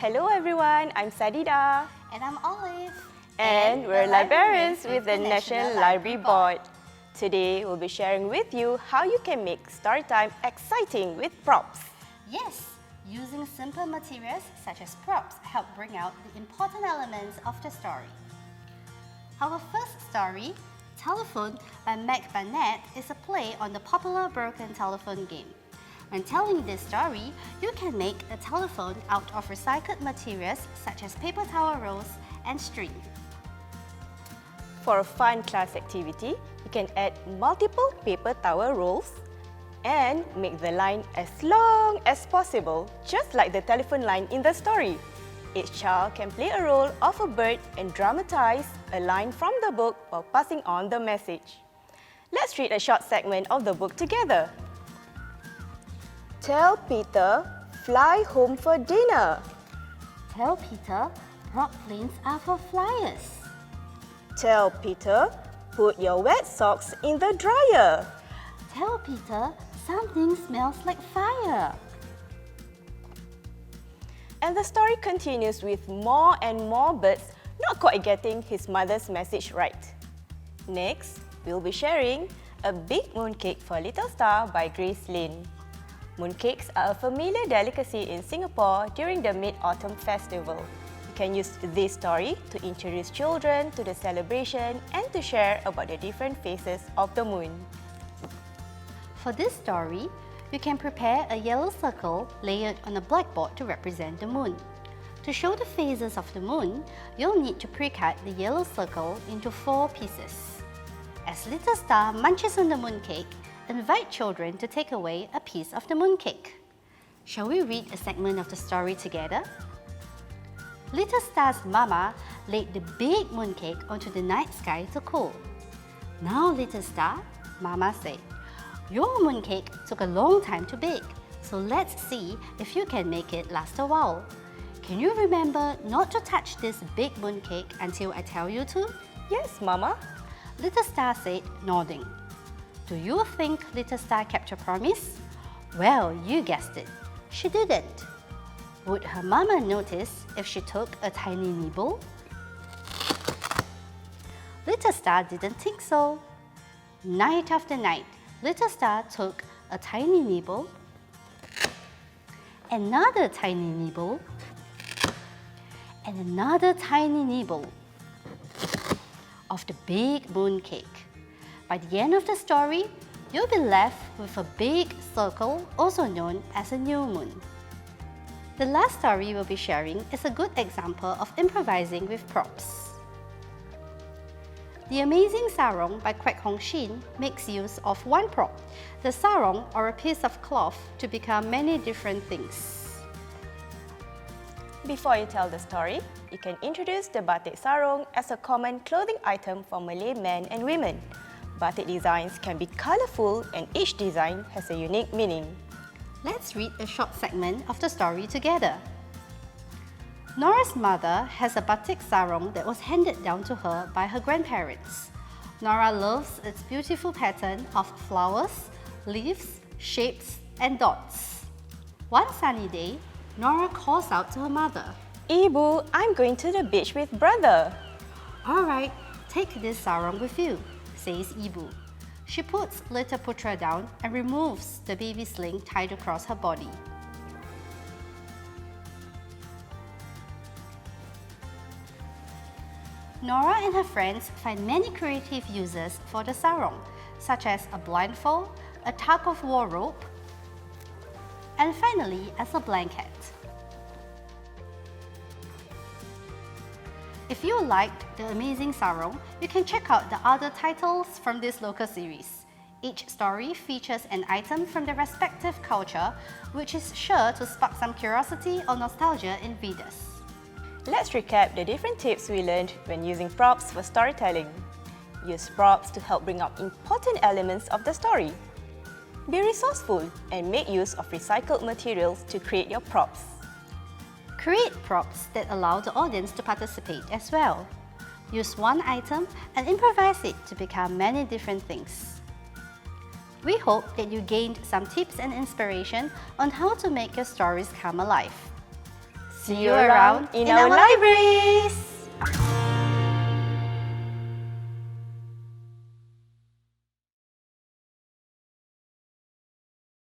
Hello everyone, I'm Sadidah. And I'm Olive. And we're librarians with the National Library Board. Today, we'll be sharing with you how you can make storytime exciting with props. Yes, using simple materials such as props help bring out the important elements of the story. Our first story, Telephone by Mac Barnett, is a play on the popular broken telephone game. When telling this story, you can make a telephone out of recycled materials such as paper towel rolls and string. For a fun class activity, you can add multiple paper towel rolls and make the line as long as possible, just like the telephone line in the story. Each child can play a role of a bird and dramatize a line from the book while passing on the message. Let's read a short segment of the book together. Tell Peter, fly home for dinner. Tell Peter, rock planes are for flyers. Tell Peter, put your wet socks in the dryer. Tell Peter, something smells like fire. And the story continues with more and more birds not quite getting his mother's message right. Next, we'll be sharing A Big Mooncake for Little Star by Grace Lin. Mooncakes are a familiar delicacy in Singapore during the Mid-Autumn Festival. You can use this story to introduce children to the celebration and to share about the different phases of the moon. For this story, you can prepare a yellow circle layered on a blackboard to represent the moon. To show the phases of the moon, you'll need to pre-cut the yellow circle into 4 pieces. As Little Star munches on the mooncake, invite children to take away a piece of the mooncake. Shall we read a segment of the story together? Little Star's mama laid the big mooncake onto the night sky to cool. Now, Little Star, Mama said, your mooncake took a long time to bake, so let's see if you can make it last a while. Can you remember not to touch this big mooncake until I tell you to? Yes, Mama. Little Star said, nodding. Do you think Little Star kept her promise? Well, you guessed it. She didn't. Would her mama notice if she took a tiny nibble? Little Star didn't think so. Night after night, Little Star took a tiny nibble, another tiny nibble, and another tiny nibble of the big mooncake. By the end of the story, you'll be left with a big circle, also known as a new moon. The last story we'll be sharing is a good example of improvising with props. The Amazing Sarong by Kwek Hong Shin makes use of one prop, the sarong or a piece of cloth, to become many different things. Before you tell the story, you can introduce the batik sarong as a common clothing item for Malay men and women. Batik designs can be colourful and each design has a unique meaning. Let's read a short segment of the story together. Nora's mother has a batik sarong that was handed down to her by her grandparents. Nora loves its beautiful pattern of flowers, leaves, shapes, and dots. One sunny day, Nora calls out to her mother. Ibu, I'm going to the beach with brother. All right, take this sarong with you, says Ibu. She puts little Putra down and removes the baby sling tied across her body. Nora and her friends find many creative uses for the sarong, such as a blindfold, a tug-of-war rope, and finally as a blanket. If you liked The Amazing Sarong, you can check out the other titles from this local series. Each story features an item from the respective culture, which is sure to spark some curiosity or nostalgia in readers. Let's recap the different tips we learned when using props for storytelling. Use props to help bring out important elements of the story. Be resourceful and make use of recycled materials to create your props. Create props that allow the audience to participate as well. Use one item and improvise it to become many different things. We hope that you gained some tips and inspiration on how to make your stories come alive. See you around in our libraries!